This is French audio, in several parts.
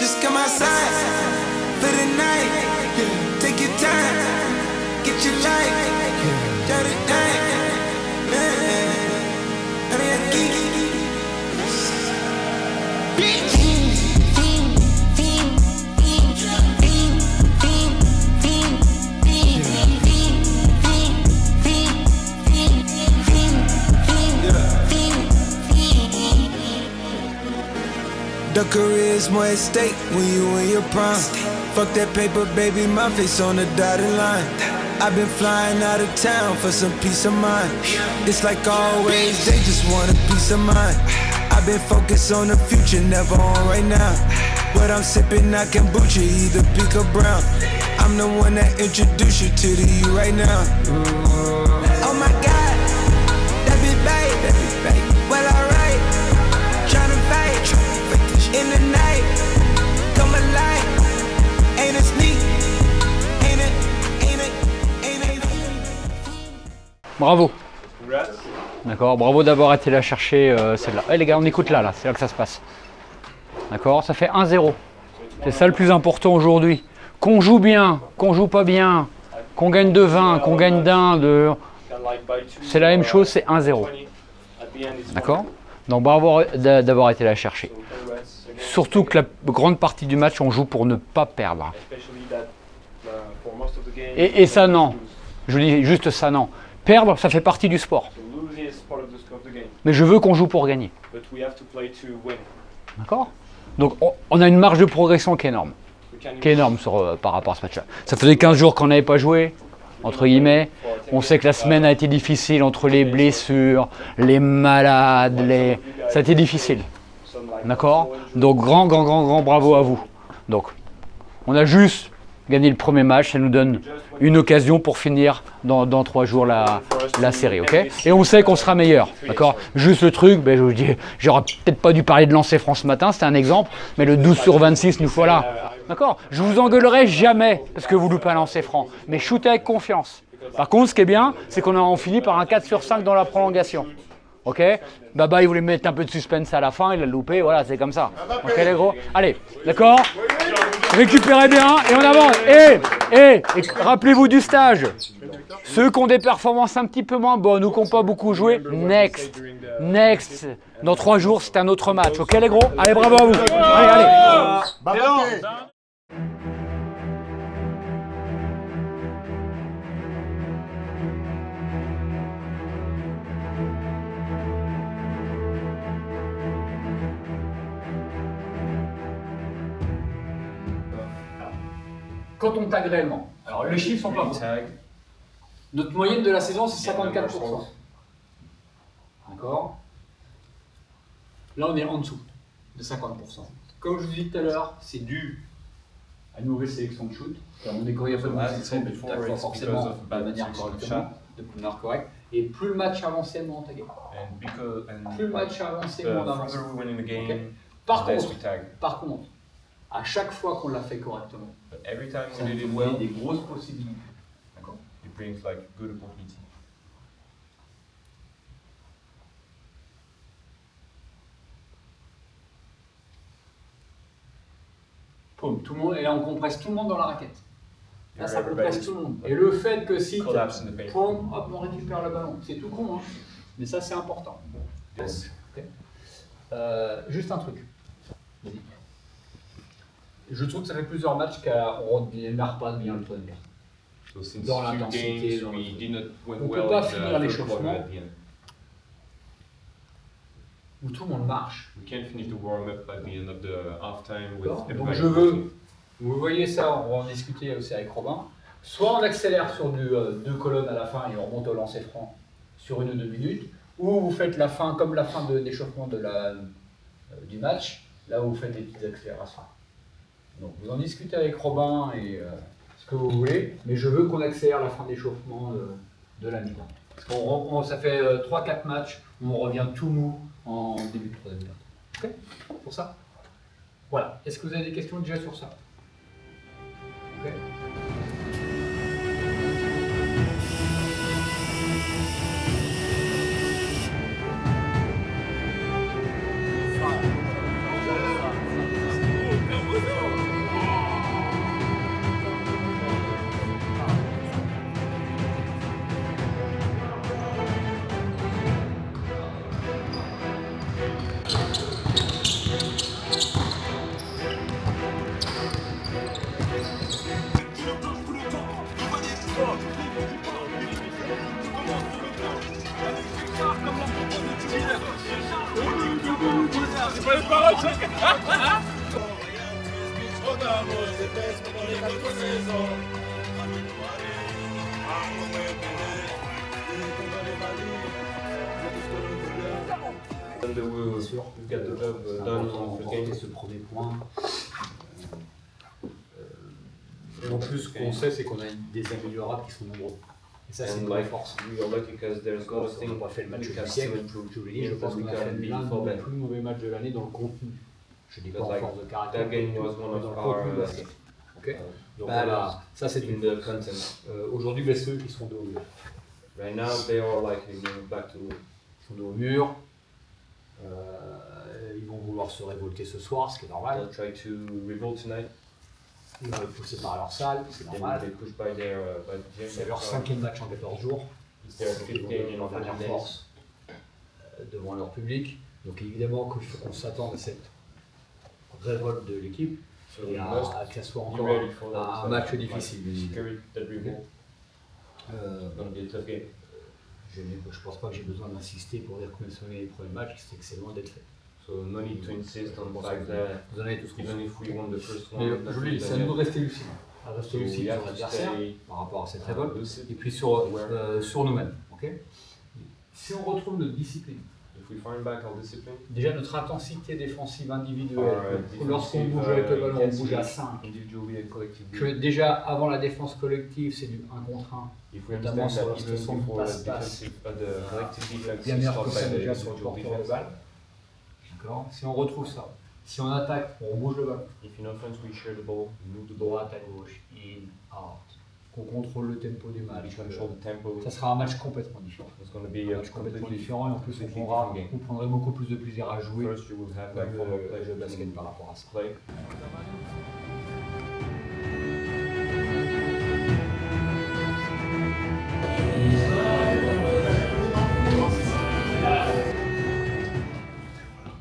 Just come outside for the night. Take your time, get your life. Shut it down. I mean, I geek. The career's more at stake when you in your prime. Fuck that paper, baby, my face on the dotted line. I've been flying out of town for some peace of mind. It's like always, they just want a peace of mind. I've been focused on the future, never on right now. But I'm sipping that kombucha, either pink or brown. I'm the one that introduced you to the you right now. Oh my God, that be babe, well alright. Tryna fight in the night, come alive. Ain't it sneak? Ain't it? Bravo. D'accord, bravo d'avoir été là chercher celle-là. Eh les gars, on écoute là, c'est là que ça se passe. D'accord, ça fait 1-0. C'est ça le plus important aujourd'hui. Qu'on joue bien, qu'on joue pas bien, qu'on gagne de 20, qu'on gagne d'1, c'est la même chose, c'est 1-0. D'accord? Donc bravo d'avoir été là chercher. Surtout que la grande partie du match, on joue pour ne pas perdre. Et ça, non. Je dis juste ça, non. Perdre, ça fait partie du sport. Mais je veux qu'on joue pour gagner. D'accord? Donc, on a une marge de progression qui est énorme. Par rapport à ce match-là. Ça faisait 15 jours qu'on n'avait pas joué, entre guillemets. On sait que la semaine a été difficile entre les blessures, les malades, ça a été difficile. D'accord? Donc grand bravo à vous. Donc on a juste gagné le premier match, ça nous donne une occasion pour finir dans 3 jours la série, ok? Et on sait qu'on sera meilleur, d'accord? Juste le truc, je vous dis, j'aurais peut-être pas dû parler de lancer franc ce matin, c'était un exemple, mais le 12 sur 26 nous voilà. D'accord? Je vous engueulerai jamais parce que vous loupez un lancer franc, mais shootez avec confiance. Par contre, ce qui est bien, c'est qu'on finit par un 4 sur 5 dans la prolongation. Ok? Baba, il voulait mettre un peu de suspense à la fin, il a loupé, voilà, c'est comme ça. Ok les gros? Allez, d'accord? Récupérez bien et on avance. Et rappelez-vous du stage. Ceux qui ont des performances un petit peu moins bonnes ou qui n'ont pas beaucoup joué, next. Dans 3 jours, c'est un autre match. Ok les gros? Allez, bravo à vous. Allez. Quand on tag réellement, alors les chiffres sont pas bons. Notre moyenne de la saison c'est 54%. D'accord? Là on est en dessous de 50%. Comme je vous dis tout à l'heure, c'est dû à une mauvaise sélection de shoot. On décorille un peu de mauvaise sélection, mais tout à fait forcément de manière correctement, de manière correcte. Et plus le match avançait, moins on taguait. Plus le match avançait, moins on avançait. Okay? Par contre, à chaque fois qu'on l'a fait correctement, ça nous donne des grosses possibilités. D'accord? It brings like good opportunity. Boum, tout le monde, et là on compresse tout le monde dans la raquette. Là ça compresse tout le monde. Et le fait que si boum, hop, on récupère le ballon, c'est tout con, hein? Mais ça c'est important. Yes. Okay. Juste un truc. Vas-y. Je trouve que ça fait plusieurs matchs qu'on ne démarre pas bien le troisième quart. Dans l'intensité, on ne peut pas finir l'échauffement où tout le monde marche. Donc je veux, vous voyez ça, on va en discuter aussi avec Robin, soit on accélère sur 2 colonnes à la fin et on remonte au lancer franc sur 1 ou 2 minutes, ou vous faites la fin comme la fin d'échauffement du match, là où vous faites des petites accélérations. Donc vous en discutez avec Robin et ce que vous voulez, mais je veux qu'on accélère la fin d'échauffement de la mi-temps. Parce qu'on ça fait 3-4 matchs où on revient tout mou en début de troisième mi-temps. Ok? Pour ça? Voilà. Est-ce que vous avez des questions déjà sur ça? Ok? Go, Bien sûr, get the job done on the game. Ce premier point. Et en plus, ce qu'on sait, c'est qu'on a des améliorables qui sont nombreux. Et ça, c'est une vraie force. We are lucky because there's On nothing n'a pas fait le match we du can siècle, improve. je vous l'ai dit, je pense qu'on a fait l'un de nos plus mauvais matchs de l'année dans le contenu. Je ne dis pas en force de caractère, That game was mais one dans of le our contenu basket. Okay. Donc battles voilà, ça c'est in une the force. content. Aujourd'hui, ben, ceux qui sont dos au mur. Right now they are like back to Ils sont dos au mur. Ils vont vouloir se révolter ce soir, ce qui est normal. they'll try to revolt tonight. Ils vont être poussés par leur salle, c'est They will normal. be pushed by their gym. C'est leur 5e match en 14 jours. It's their Ils fifth vont game donner in leur dernière 14 days. force devant leur public. Donc évidemment qu'il faut qu'on s'attende à cette révolte de l'équipe So et we must que ça soit be encore ready for that. un match difficile. bien évidemment. Carry that revolt. It's gonna be a tough game. Je ne pense pas que j'ai besoin d'insister pour dire que ce les premiers matchs, c'est que c'est loin d'être fait. So no need to insist on the fact that Vous en avez tous conscience. even if we won the first Mais one, je vous le dis, c'est à nous de rester lucides. À rester So we lucides have sur to l'adversaire stay par rapport à cette révolte lucid. et puis sur nous-mêmes. Okay, si on retrouve notre discipline, If we find back our discipline, déjà notre intensité défensive our individuelle, lorsqu'on bouge avec le ballon, on bouge à 5. individually and collectively. Que déjà avant la défense collective, c'est du 1 contre 1. If we notamment understand sur that la even situation de before the passe-passe, defensive, the collective defense bien is meilleur que stopped ça by the déjà sur le individual porteur de defense. balle. D'accord. Si on retrouve ça, si on attaque, on bouge le ballon. If in offense we share the ball, we move the ball, Droite à gauche, in, out. Qu'on contrôle le tempo du match. we control the tempo. Ça sera un match complètement différent. It's going to be Un a match complètement completely différent et en plus completely on prendra, different game. vous prendrez beaucoup plus de plaisir à jouer First, you will have like form of le pleasure basket par rapport à ça. play.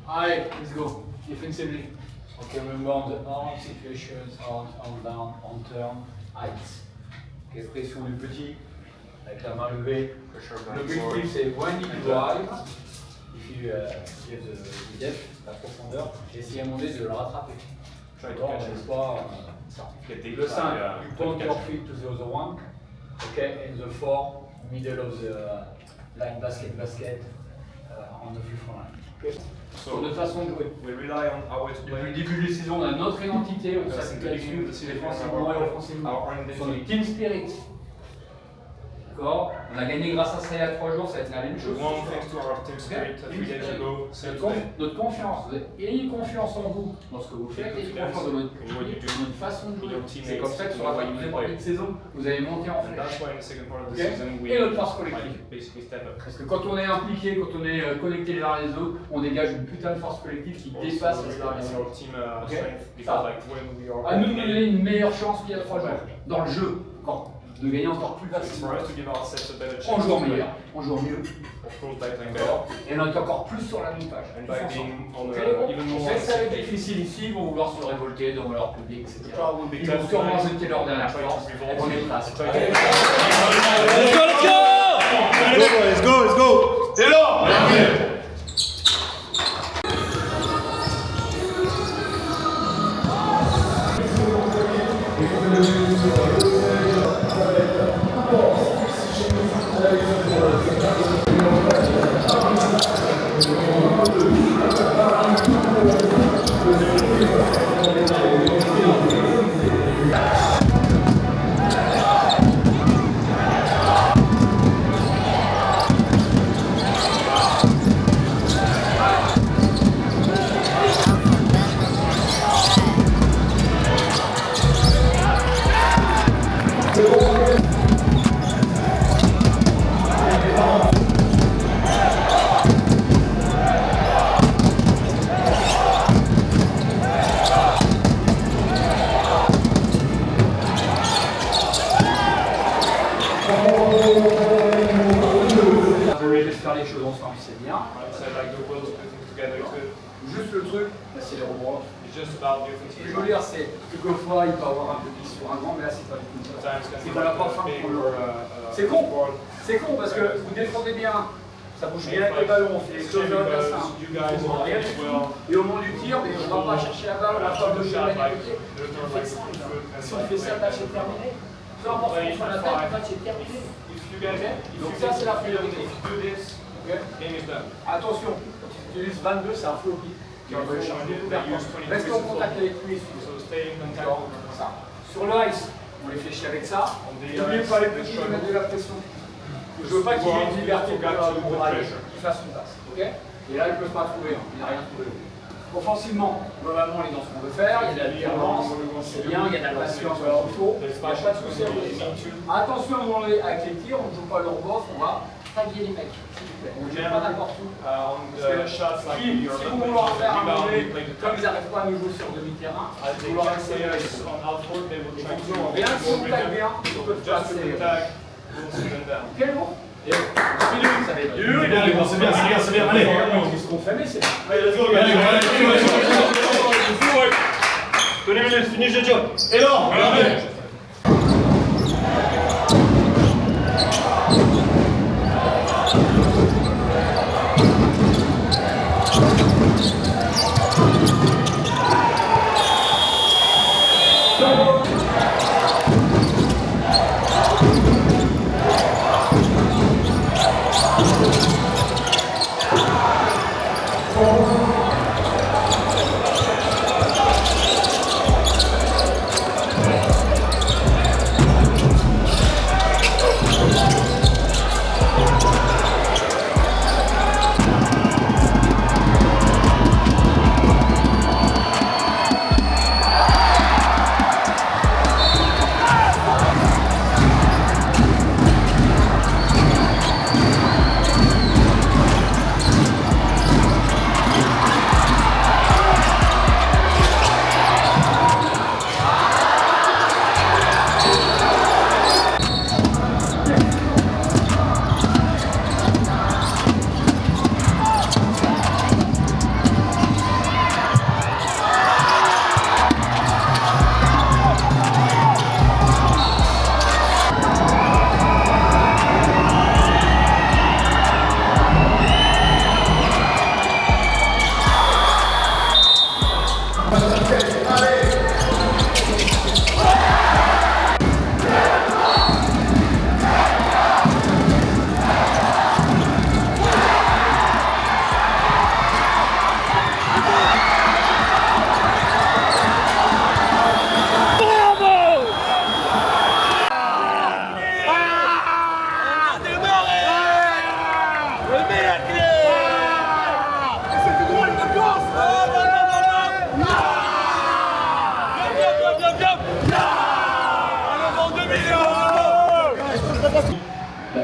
Allez, let's go. Defensively. Okay, remember on the arm situations, on down, on turn, heights. Okay, pression du petit, avec la main levée. L'objectif c'est when you drive, if you have the depth, la profondeur, essayer à un moment donné de le rattraper. D'accord, on ne laisse pas ça. Le 5, you point your feet to the other one. Okay, and the 4, middle of the line basket on the free throw line. Okay. Sur notre façon de jouer. We rely on our way to Depuis le play. début de la saison, on a notre identité, on s'applique là-dessus, défensivement et offensivement. Sur notre team spirit. D'accord. On a gagné grâce à ça il y a 3 jours, ça va être la même chose. One thanks to our team spirit that we days ago, same today. Notre confiance, ayez confiance en vous dans ce que vous faites, ayez confiance dans notre façon de jouer. C'est comme ça que sur la deuxième partie de saison, vous allez monter en And flèche. that's why in the second part of the Okay. season we Et notre force collective. like, basically step up. Parce que quand on est impliqué, quand on est connecté les uns les autres, on dégage une putain de force collective qui dépasse les uns les autres. our team Okay. strength because Ça. like when we are À nous de nous donner une meilleure chance qu'il y a 3 jours dans le jeu, de gagner encore plus it's facilement. for us to give ourselves a better chance. En jouant to play. meilleur, en jouant mieux. Of course by playing better. D'accord. Et on est encore plus sur la montage. And by being on Ok, a bon. even On more sait que ça va être disciplined. difficile ici, ils vont vouloir se révolter devant leur public, etc. The crowd will be Ils vont tough sûrement tonight. jeter leur dernière Try to force. revolt. On est prêts. Try to- Let's go, let's go. On va juste faire les choses ensemble, c'est bien. So like the world's putting together good. Juste le truc, là, c'est les rebonds. It's just about the Ce que offensive. je veux dire, c'est que quelquefois, il peut avoir un petit sur un grand, mais là, c'est pas du tout ça. Sometimes can C'est be pas la like pas a fin big pour or le. C'est con. board. C'est con parce que vous défendez bien. Ça bouge bien avec les ballons, on fait les close-up à ça. Et au moment du tir, on ne va pas chercher la balle, on va pas bouger la côté. Si on fait ça, le match est terminé. Peu importe ce qu'on fait à la tête, le match est terminé. Donc ça, c'est la priorité. Attention, si tu utilises 22, c'est un floppy qui va aller chercher beaucoup vers toi. Reste en contact avec lui. Ça. Sur le ice, on les fléchit avec ça. N'oubliez pas les petits, mettre de la pression. Je veux pas qu'il ait une liberté de braille, qu'il fasse une passe. Okay, et là, il ne peut pas trouver, il n'a rien trouvé. Offensivement, globalement, il est dans ce qu'on veut faire, il y a de la violence, c'est bien, il y a de la patience quand il faut, il n'y a pas de souci. Attention avec les tirs, on ne joue pas leur boss, on va taguer les mecs, s'il vous plaît. On ne joue pas n'importe où. Parce que si vous vouloir faire un mauvais, comme ils n'arrivent pas à nous jouer sur demi-terrain, ils vouloir accélérer. Rien que si on tague bien, on peut faire accélérer. Quel mot? Ça va être dur, c'est bien, allez. C'est ce qu'on fait, mais c'est. Allez, let's go, allez, 20 minutes, finish the job. Et là, regardez.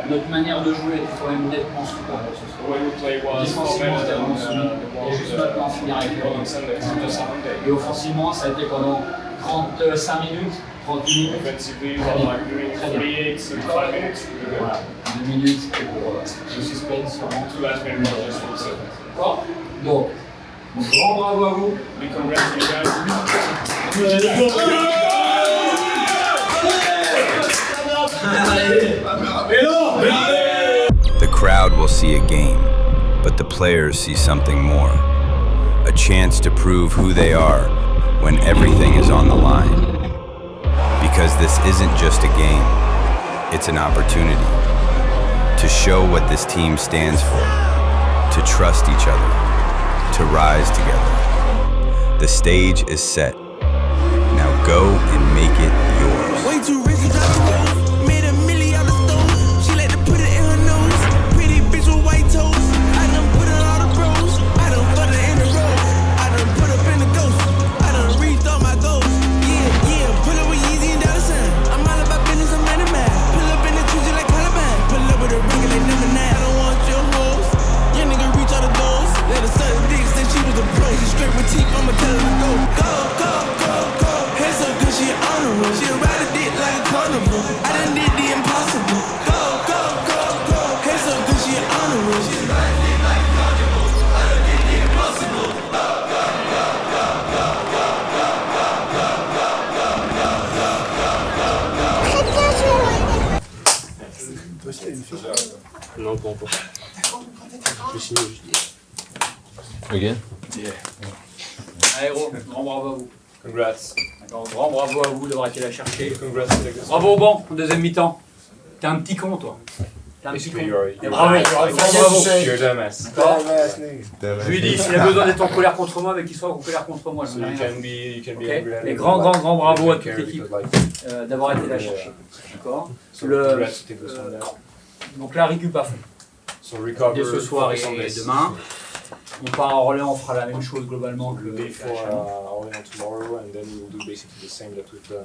Notre manière de jouer est quand même nettement supérieure ce soir. Défensivement, c'était vraiment soumis. Et juste maintenant, finir avec le ring. Et offensivement, ça a été pendant 35 minutes, 30 minutes. Voilà, 2 minutes pour le suspense sûrement. D'accord. Donc, grand bravo à vous. The crowd will see a game, but the players see something more. A chance to prove who they are when everything is on the line. Because this isn't just a game, it's an opportunity to show what this team stands for, to trust each other, to rise together. The stage is set. Now go and make it yours. Way too rich to drive the road. Made $1 million stove. She like to put it in her nose. Pretty bitch with white toes. I done put in all the bros. I done put her in the road. I done put up in the ghost. I done reached all my goals. Yeah, pull up with Yeezy and Dollar Sign. I'm all about business, I'm in the man. Pull up in the trees like Caliban. Pull up with a ring like number 9. I don't want your hoes. Your nigga reach all the goals. Let her suck dick since she was a pro. She straight with teeth, I'ma tell her to go. Go, go, go, go. Hair so good, she honorable. She ride a dick like a carnival. I done did the impossible. Go, go, go, go. Hair so good, she honorable. She ride a dick like a carnival. I done did the impossible. Go, go, go, go, go, go, go, go, go, go, go, go, go, go, go. Non, pas encore. Again? Allez gros, grand bravo à vous. Congrats. D'accord, grand bravo à vous d'avoir été la chercher. Congrats to the Bravo au banc, en deuxième mi-temps. T'es un petit con toi. T'es un petit con. Et bravo, bravo. You're a dumbass. D'accord. Je lui dis, s'il a besoin d'être en colère contre moi, mais qu'il soit en colère contre moi. So j'en ai you rien à can be Ok. angry at Et him, grand but bravo à you toute don't l'équipe care because, d'avoir été la chercher. D'accord. So Le- congrats to take this one down. Donc la récup à fond. So recover Dès ce soir et focus on this. demain. On part à Orléans, on fera la même chose globalement que We'll leave qu'à for Chalon. Orléans tomorrow, and then we'll do basically the same that we've done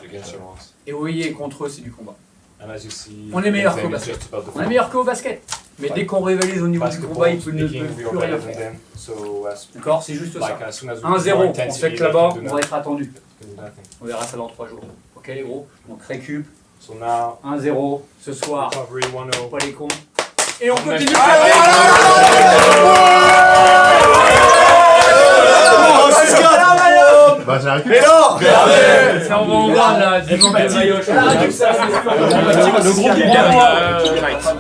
against Chalon. Et vous voyez, contre eux, c'est du combat. And as you see, On est meilleur against qu'au them, it's basket. just about the On est meilleur qu'au basket. Mais dès qu'on rivalise au niveau du basketball combat, ils ne peuvent speaking, we plus are rien better than faire. them. So as D'accord. C'est juste ça. like as soon as we 1-0, more on intensity, sait que they là-bas, can do on va être attendu. nothing. On verra ça dans 3 jours. Ok les gros. Donc récup, So now 1-0 ce soir. recovery 1-0. Pas les cons. Et on continue. Bah, j'ai récupéré. C'est en bon garde là. Dis donc le maillot. Le groupe est bien.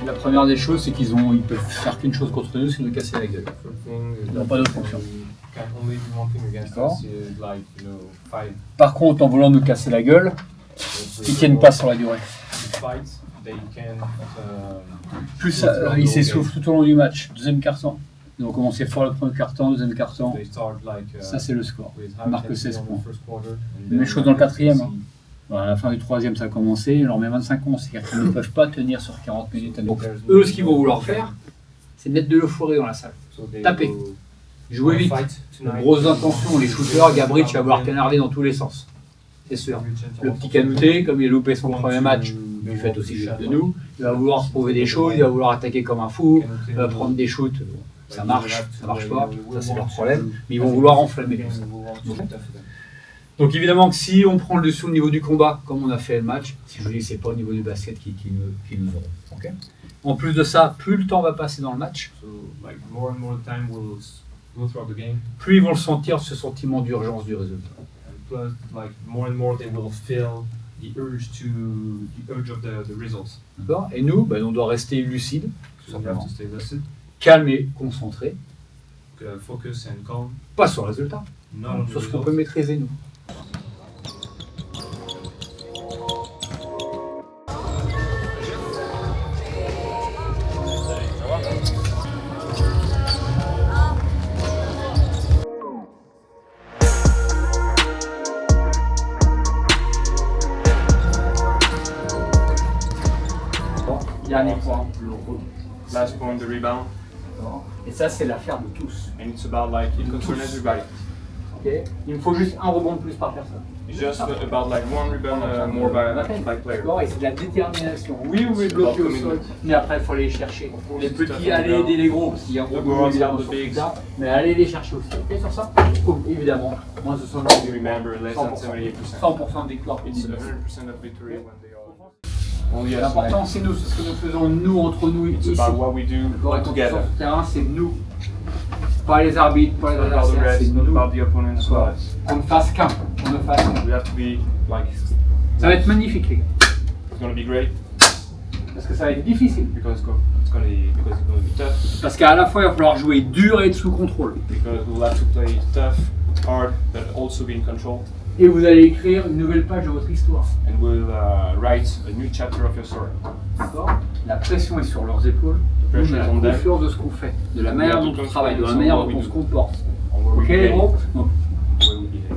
La première des choses, c'est qu'ils peuvent faire qu'une chose contre nous, c'est nous casser la gueule. Ils n'ont pas d'autre fonction. D'accord. Par contre, en voulant nous casser la gueule, ils tiennent pas sur la durée. Plus ils s'essoufflent tout au long du match. Deuxième quart-temps. Ils ont commencé fort le premier quart-temps, deuxième quart-temps. Ça, c'est le score. Ils marquent 16 points. Même chose dans le quatrième. Hein. Bon, à la fin du troisième, ça a commencé. On leur met 25-11. C'est-à-dire qu'ils ne peuvent pas tenir sur 40 minutes. Donc, eux, ce qu'ils vont vouloir faire, c'est mettre de l'euphorie dans la salle. Taper. Jouer vite. Grosse intention. Les shooters, Gabriel va vouloir canarder dans tous les sens. C'est sûr. Le petit Canouté, comme il a loupé son premier match, du fait aussi de nous, il va vouloir se prouver des choses, il va vouloir attaquer comme un fou, il va prendre des shoots. Ça marche pas, ça c'est leur problème, mais ils vont vouloir enflammer tout ça. Donc évidemment que si on prend le dessus au niveau du combat, comme on a fait le match, si je vous dis c'est pas au niveau du basket qui nous auront. Okay. En plus de ça, plus le temps va passer dans le match, plus ils vont le sentir, ce sentiment d'urgence du résultat. More and more they will feel the urge of the results. D'accord. Et nous, on doit rester lucide, tout So we have simplement. to stay lucid, Calme et concentré, focus and calm, pas sur le résultat, not on the sur ce qu'on results. peut maîtriser nous. Dernier point, le rebond. Last point, the rebound. Et ça, c'est l'affaire de tous. And it's about like, it concerns everybody. Okay. Il me faut juste un rebond de plus par personne. It's just about like one rebound more by player. D'accord, et c'est de la détermination. Oui, vous les bloquez au sol, mais après, il faut aller les chercher. Les petits, allez aider les gros, parce qu'il y a un gros gros évidemment sur tout ça, mais allez les chercher aussi. Ok, sur ça, évidemment, moins de 70%. Remember, less than 78%. 100% de victoire It's pénible. 100% of victory when they are. L'important, c'est nous, c'est ce que nous faisons nous entre nous It's ici. about what we do D'accord, et quand on together. sort sur le terrain, c'est nous. Pas les arbitres, pas les Not about the adversaires, c'est rest, not nous. about the opponents. Well, Qu'on ne fasse qu'un. Qu'on ne fasse qu'un. we have to be like, Ça va être magnifique, les gars. it's gonna be great Parce que ça va être difficile. because it's gonna be tough. Parce qu'à la fois, il va falloir jouer dur et être sous contrôle. Because we'll have to play tough, hard, but also be in control. et vous allez écrire une nouvelle page de votre histoire. And we'll write a new chapter of your story. D'accord? La pression est sur leurs épaules. Nous, on a la confiance de ce qu'on fait, de la manière dont on travaille, de la manière dont on se comporte. Ok les gros? Donc,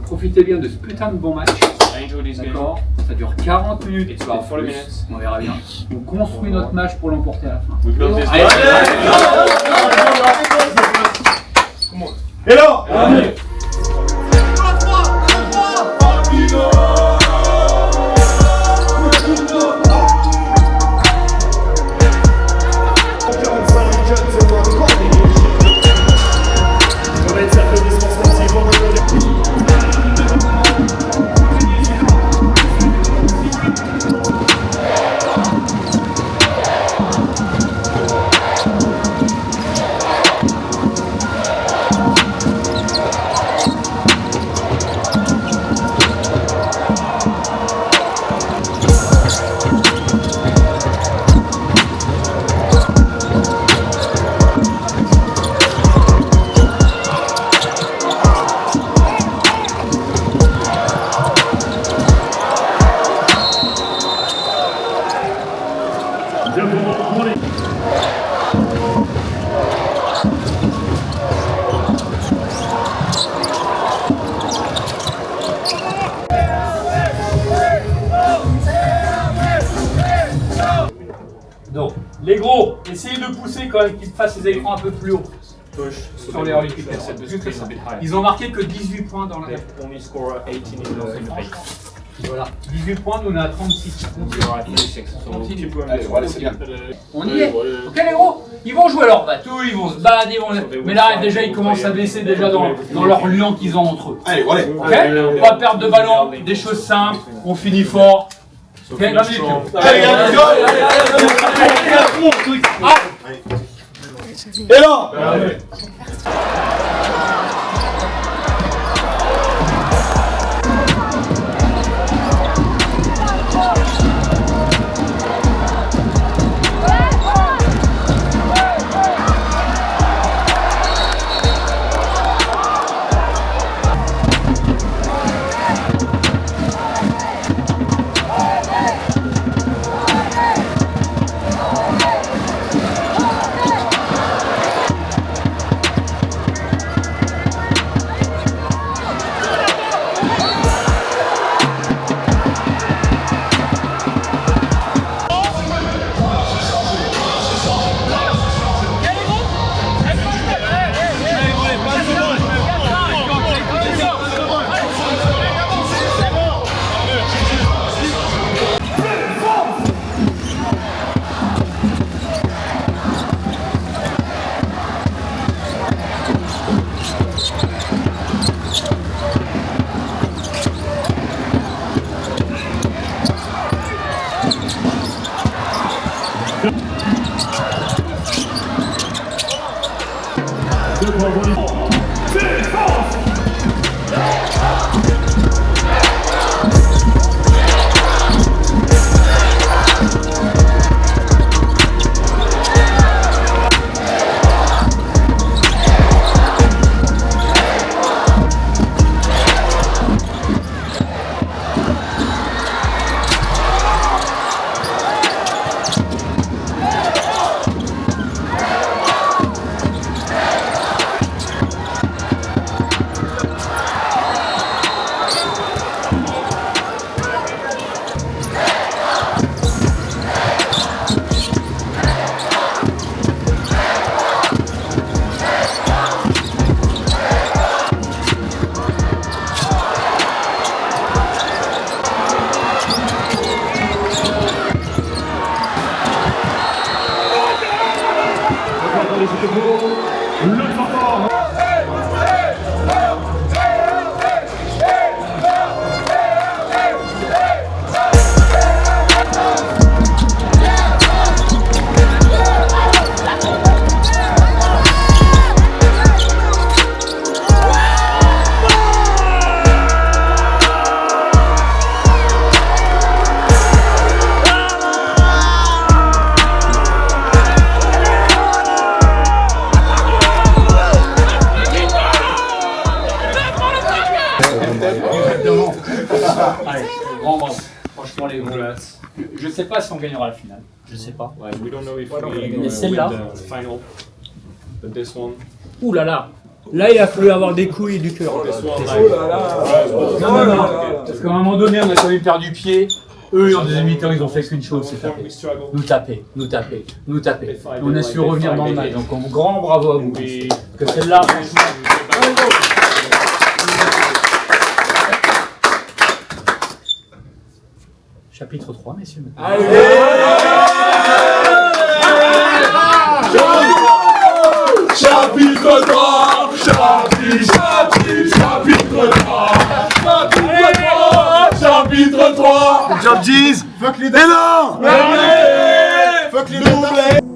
profitez bien de ce putain de bon match. D'accord? Ça dure 40 minutes. It's voire about 40 plus. minutes. On verra bien. On construit notre match pour l'emporter à la fin. We build this. Allez, Et là Donc, les gros, essayez de pousser quand même qu'ils fassent les écrans un peu plus haut sur les récupérations. Ils ont marqué que 18 points dans la They only score 18 in the race. Voilà, 18 points, nous on est à 36. We are at 36, so Continue. keep going. Allez, on va laisser bien. On y est. Ok les gros, ils vont jouer leur bateau, ils vont se balader, mais là déjà ils commencent à baisser déjà dans leur lion qu'ils ont entre eux. Allez, allez. Ok, on va perdre de ballon, des choses simples, on finit fort. Ok, là, Allez, Et là sais pas si on gagnera la finale. Je sais pas. Like we don't know if on va we gagner win celle-là. the final, but this one, Ouh là là. Là, il a fallu avoir des couilles et du cœur. this one, Parce like, qu'à un moment donné, on a quand même perdu pied. Eux, en deuxième mi-temps, ils ont fait qu'une chose, c'est taper. we struggle. Nous taper, nous taper, nous taper. Et on a su revenir dans le match. Donc, grand bravo à vous. We Parce que celle-là, franchement. Chapitre 3, messieurs. Chapitre 3, chapitre 3. Good job, Jeez. Fuck les non. Fuck les doublés.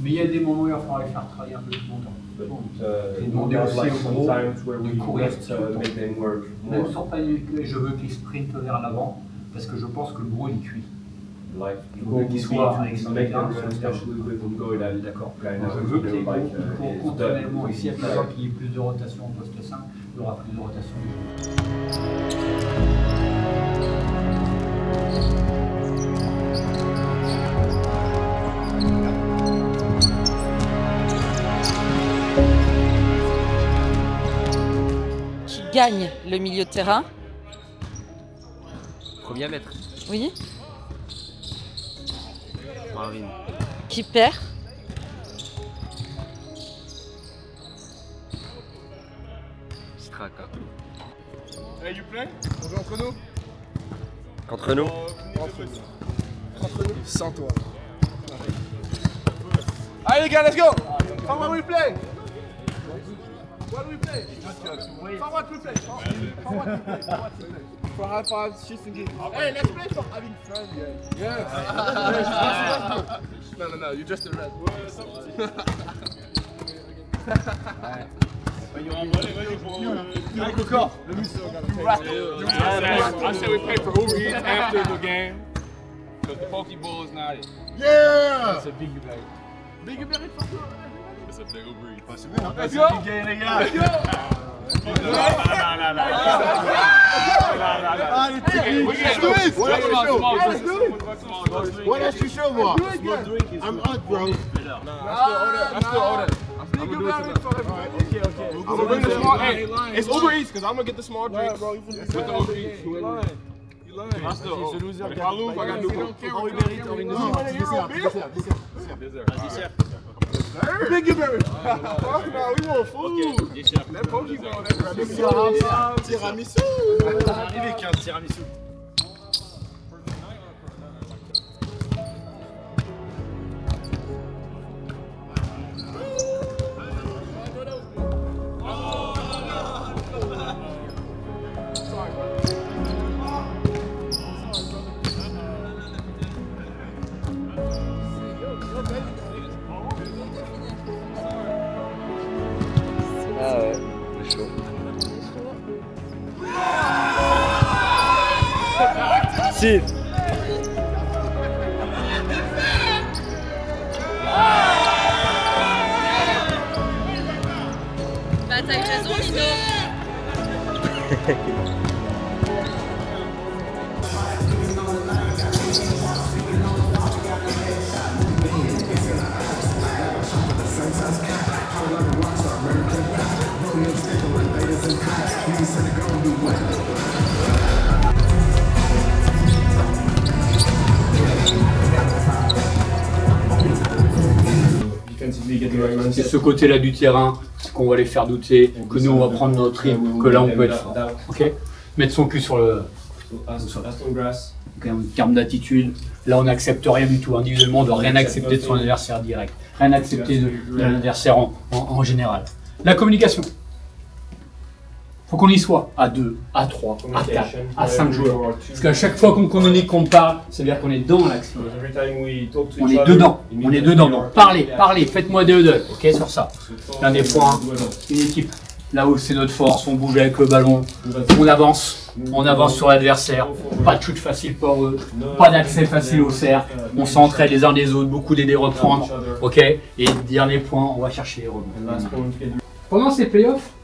Mais il y a des moments où il va falloir les faire travailler un peu plus longtemps. There demander are aussi like au some gros times where we de courir have to make them work Même more. sur panier, je veux qu'ils sprintent vers l'avant, parce que je pense que le gros il cuit. Like Qui soit make them especially with them go là, d'accord. Je veux que les groupes continuellement, et s'il y a besoin qu'il y ait plus de rotation au poste 5, il y aura plus de rotation. Qui gagne le milieu de terrain? Premier à mettre. Oui. Marvin. Qui perd? Straka. Hey, you play? On joue entre nous? Entre nous. Entre nous? Sans toi. Allez les gars, let's go! How we play? What do we play? For what we play? For what we play? For high fives, shits and gigs. Hey, let's play for having fun, yeah. Yes. No, you're just a red. I said we pay for Uber Eats after the game. Because the Pokeball is not it. Yeah! It's a big Uber. Big Uber Eats for toi. It's a big Uber Eats. Let's go! Les gars! Let's go! Allez, Tiggy! Let's do it! Let's do it! What else you show, moi? I'm out, bro. I'm still order. Big Uber Eats for everyone. Okay. I'm gonna bring the small. Hey, it's Uber Eats because I'm gonna get the small drinks with the Uber Eats. You lying? I still. If I lose, I gotta do it. Big Uber Eats. Fuck no, we want food. That Pokeball, that's tiramisu. Arrivé avec un tiramisu. Ah ouais, c'est chaud. Si. Bah t'as eu raison, Lino. C'est ce côté-là du terrain qu'on va les faire douter, que nous on va prendre notre rythme, que là on peut être fort. Ok, mettre son cul sur le. Okay, en termes d'attitude, là on n'accepte rien du tout. Individuellement, on ne doit rien accepter de son adversaire direct, rien accepter de l'adversaire en général. La communication. Faut qu'on y soit à 2, à 3, à 4, à 5 joueurs. Parce qu'à chaque fois qu'on communique, qu'on parle, c'est-à-dire qu'on est dans l'action. On est dedans, Donc parlez, faites-moi des huddles, ok, sur ça. L'un des points, une équipe, là où c'est notre force, on bouge avec le ballon, on avance sur l'adversaire, pas de shoot facile pour eux, pas d'accès facile au cercle, on s'entraide les uns des autres, beaucoup d'aider à reprendre, ok. Et dernier point, on va chercher les rebonds. Pendant ces playoffs,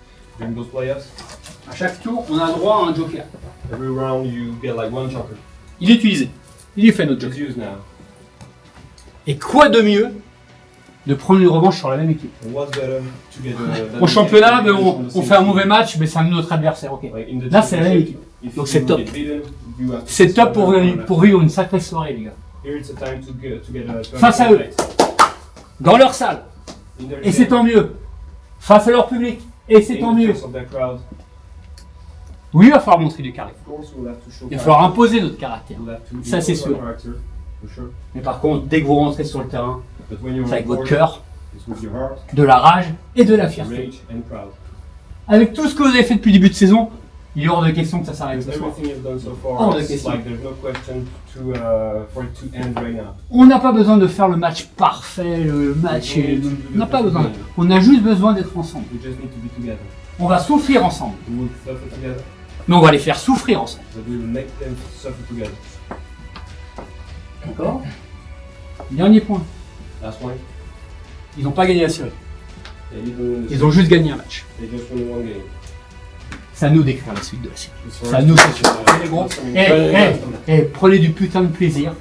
à chaque tour, on a droit à un joker. Il est utilisé. Il est fait notre joker. Et quoi de mieux de prendre une revanche sur la même équipe? Au championnat, on fait un mauvais match, mais c'est un autre adversaire. Okay. Là, c'est la même équipe. Donc c'est top. C'est top pour vivre une sacrée soirée, les gars. Face à eux, dans leur salle. Et c'est tant mieux. Face à leur public. Et c'est tant mieux. Oui, il va falloir montrer du caractère. Il va falloir imposer notre caractère. Ça, c'est sûr. Mais par contre, dès que vous rentrez sur le terrain, c'est avec votre cœur, de la rage et de la fierté. Avec tout ce que vous avez fait depuis le début de saison, il est hors de question que ça s'arrête ce soir. Hors de question. On n'a pas besoin de faire le match parfait, le match. On n'a pas besoin. On a juste besoin d'être ensemble. On va souffrir ensemble. Mais on va les faire souffrir ensemble. D'accord. Dernier point. Last point. Ils n'ont pas gagné la série. They didn't- Ils ont juste gagné un match. They just won one game. C'est à nous d'écrire la suite de la série. It's C'est à nous d'écrire. Les gros. Prenez du putain de plaisir.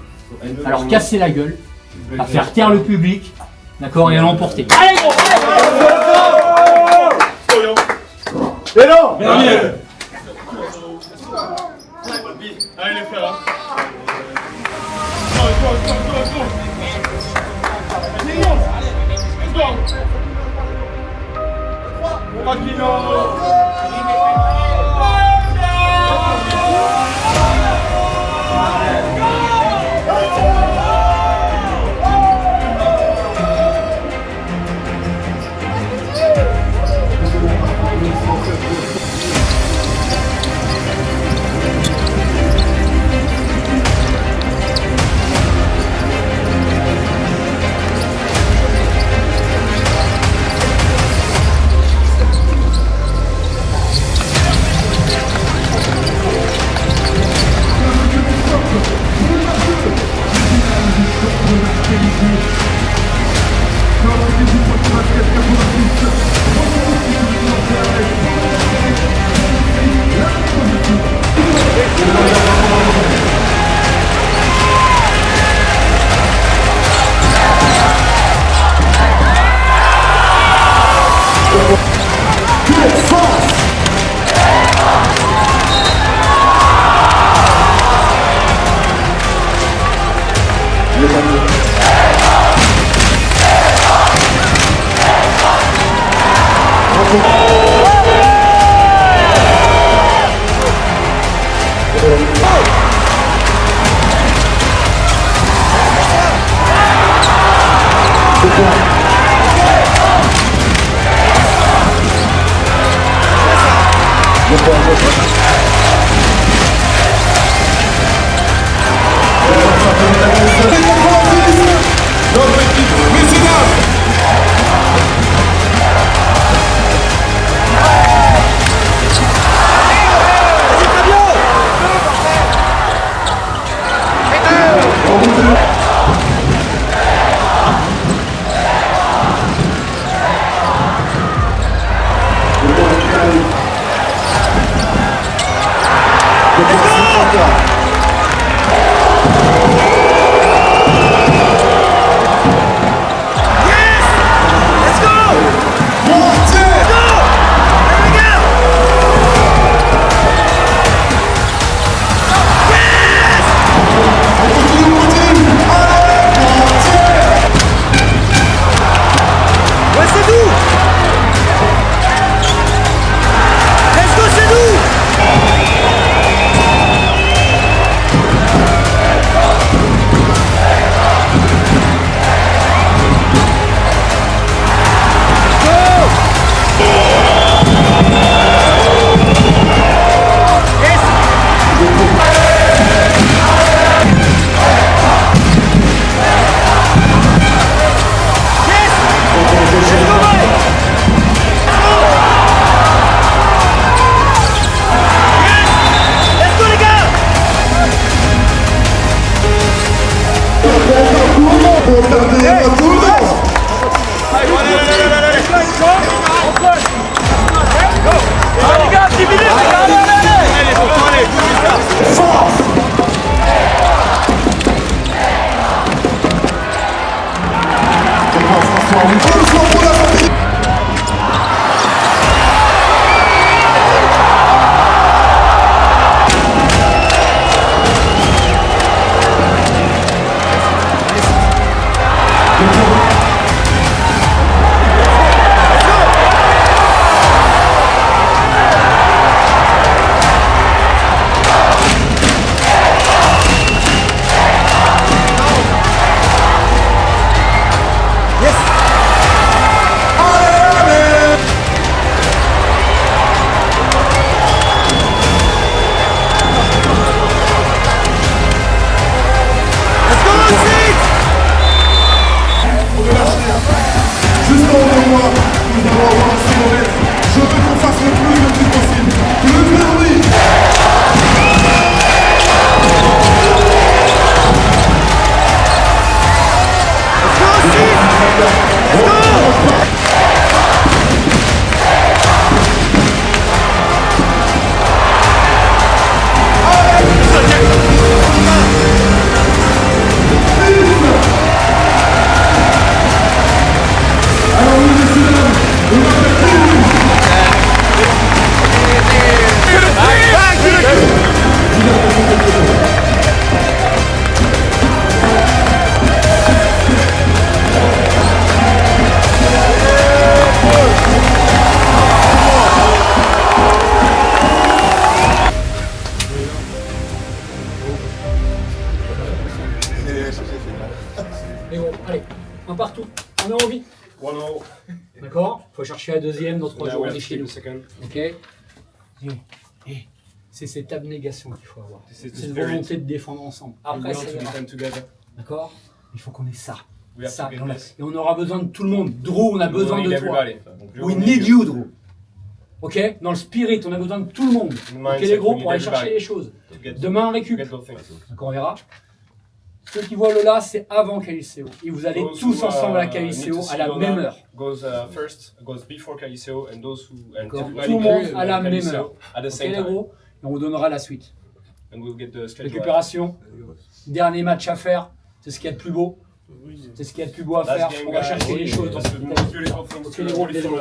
Alors cassez la gueule, à faire taire le public, d'accord, et à l'emporter. Allez gros. Et non! Allez les frères. 1-0. D'accord? Il faut chercher la deuxième dans 3 Now jours, we on have est to chez take nous. the second. Ok? C'est cette abnégation qu'il faut avoir. This is C'est une very- volonté de défendre ensemble. We Après, want ça to ira. defend together. D'accord? Il faut qu'on ait ça. We have Ça, to get dans la- this. Et on aura besoin de tout le monde. Drew, on a We besoin need de toi. everybody. Donc, We we need you, Drew. Ok? Dans le spirit, on a besoin de tout le monde. In Ok, mindset, les gros, we pour aller need chercher everybody. les choses. to get- Demain, on to récup. get those things. D'accord, on verra. Ceux qui voient Lola, c'est avant Caliseo. Et vous allez Those tous who, ensemble à need Caliseo to à see la Lola même heure. Goes before Caliseo, and those who and D'accord? everybody Tout le monde goes à la to même Caliseo heure. at the Ok, same les time. gros? Et on vous donnera la suite. And we'll get the schedule. Récupération. Dernier match à faire. C'est ce qu'il y a de plus beau. C'est ce qu'il y a de plus beau à Last faire. game, On va guys. chercher les choses dans That's cette the most beautiful thing Ok, to les gros, really les feel, gros.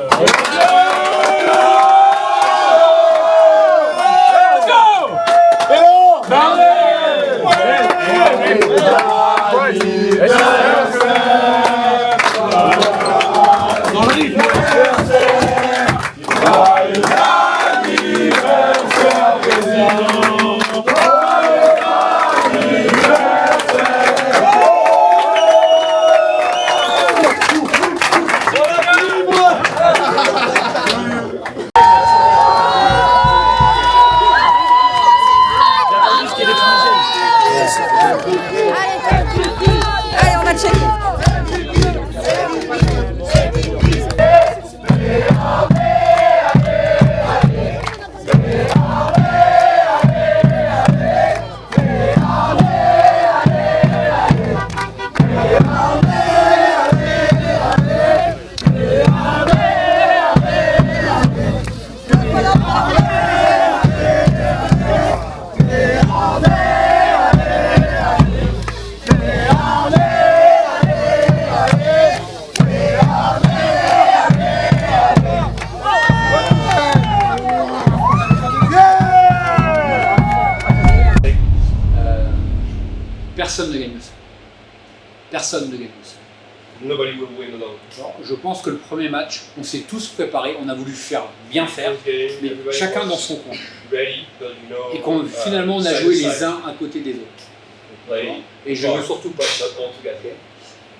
Allez, on va checker. Personne ne gagne ça. Personne ne gagne ça. Nobody will win alone. Alors, je pense que le premier match, on s'est tous préparés, on a voulu bien faire, First game, mais everybody chacun was dans son coin. ready, but you know, Et qu'on finalement on a side joué to les side. uns à côté des autres. Play Et je hard, veux surtout pas. but not all together.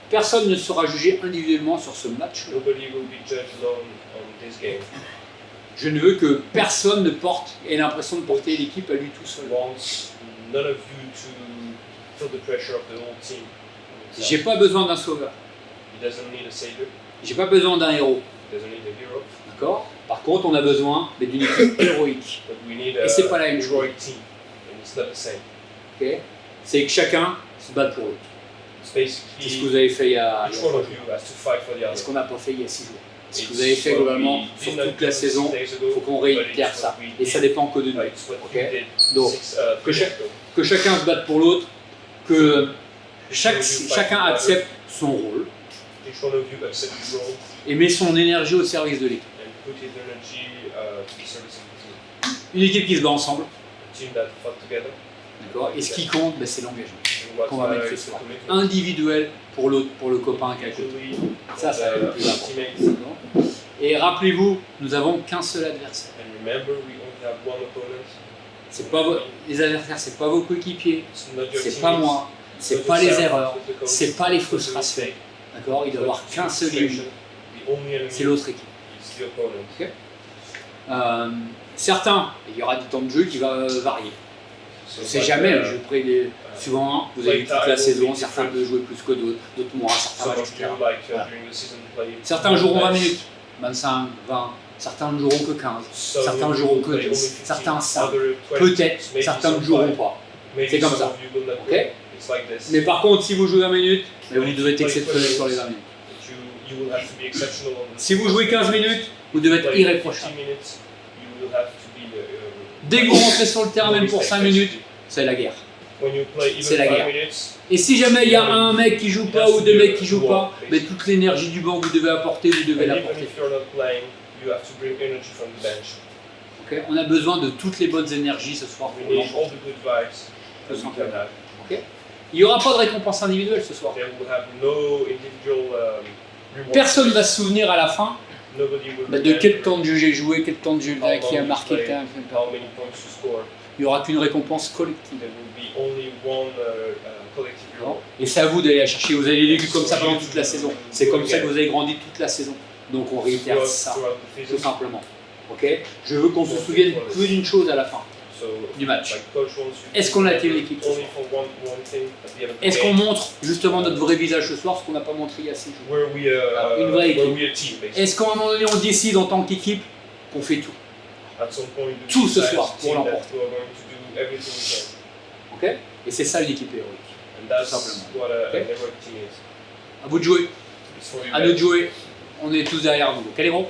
Personne ne sera jugé individuellement sur ce match. Nobody will be judged alone on this game. Je ne veux que personne ne ait l'impression de porter l'équipe à lui tout seul. Wants none of you to feel the pressure of the whole team. J'ai pas besoin d'un sauveur. He doesn't need a savior. J'ai pas besoin d'un héros. He doesn't need a hero. D'accord? Par contre, on a besoin d'une équipe héroïque. But we need Et c'est pas la même chose. heroic team, and it's not the same. Ok? C'est que chacun se batte pour l'autre. It's C'est ce basically que vous avez fait il y a each 3 one jours. of you has to fight for the C'est other. ce qu'on n'a pas fait il y a 6 jours. Ce que It's vous avez fait what globalement we sur did not toute la do saison, 6 days ago, il faut qu'on but réitère it's ça. what we Et ça did. dépend que de nous. It's what Ok? we did Donc, 6 que, days ago. que chacun se batte pour l'autre, que Each one of you fight chacun for the other. accepte son rôle Each one of you accept his role et met son énergie au service de l'équipe. and put his energy to the service of the team. Une équipe qui se bat ensemble, A team that fought together. d'accord? Et ce qui compte, ben, c'est l'engagement And what qu'on va mettre matters ce is the soir. commitment. Individuel pour l'autre, pour le copain qui est à côté. Usually, Ça, c'est le plus important. teammates. D'accord? Et rappelez-vous, nous n'avons qu'un seul adversaire. And remember, we only have one opponent. C'est pas les adversaires, c'est pas vos coéquipiers, It's not your c'est pas teammates, moi, it's c'est not pas les yourself, erreurs, it's not the coach, c'est pas les it's not the frustrations. mistake. D'accord? Il doit y avoir qu'un seul ennemi, The only enemy c'est l'autre équipe. is the opponent. Certains, il y aura du temps de jeu qui va varier. So On ne sait like, jamais, je prends souvent, vous avez vu toute la saison, certains peuvent jouer plus que d'autres, d'autres moins, certains some matchs, of you, etc. like Voilà. during the season, play Certains joueront 20 less. minutes, 25, 20, certains ne joueront que 15, Some certains ne will joueront que play only 10, 15, certains 5, other 20, peut-être, maybe certains ne some joueront 5. pas. Maybe C'est comme some ça. of you will not Ok? play. It's like this. Mais par contre, si vous jouez 20 minutes, vous devez être exceptionnel sur les 20 minutes. You will have to be exceptional on the Si vous jouez 15 minutes, vous devez être play irréprochable. 15 minutes, you will have to be Dès que vous rentrez sur le terrain, même pour 5 minutes, c'est la guerre. when you play even C'est la 5 guerre. minutes, Et si jamais il y a un mec qui joue pas ou deux mecs qui jouent pas, mais toute l'énergie du banc, vous devez apporter, vous devez and even l'apporter. if you're not playing, you have to bring energy from the bench. Ok? On a besoin de toutes les bonnes énergies ce soir. We pour need l'emporter. all the good vibes that we can have. Ok? Il n'y aura pas de récompense individuelle ce soir. There will have no individual reward. Personne ne va se souvenir à la fin Nobody will de quel remember temps de jeu j'ai joué, quel temps de jeu how qui a long marqué you le played, terrain. how many points you score. Il n'y aura qu'une récompense collective. There will be only one collective reward. Et c'est à vous d'aller la chercher. Vous avez les légumes comme ça pendant toute la saison. C'est comme ça que vous avez grandi toute la saison. Donc on réitère ça, tout simplement. Ok? Je veux qu'on se souvienne que d'une chose à la fin du match. Est-ce qu'on a été l'équipe ce soir? Est-ce qu'on montre justement notre vrai visage ce soir, ce qu'on n'a pas montré il y a 6 jours? Une vraie équipe. Est-ce qu'à un moment donné on décide en tant qu'équipe qu'on fait tout? Tout ce soir pour l'emporter. Ok? Et c'est ça une équipe héroïque. Tout simplement. Okay? À vous de jouer. À nous de jouer. On est tous derrière vous. Ok les gros?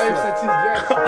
Life, ça tisse direct.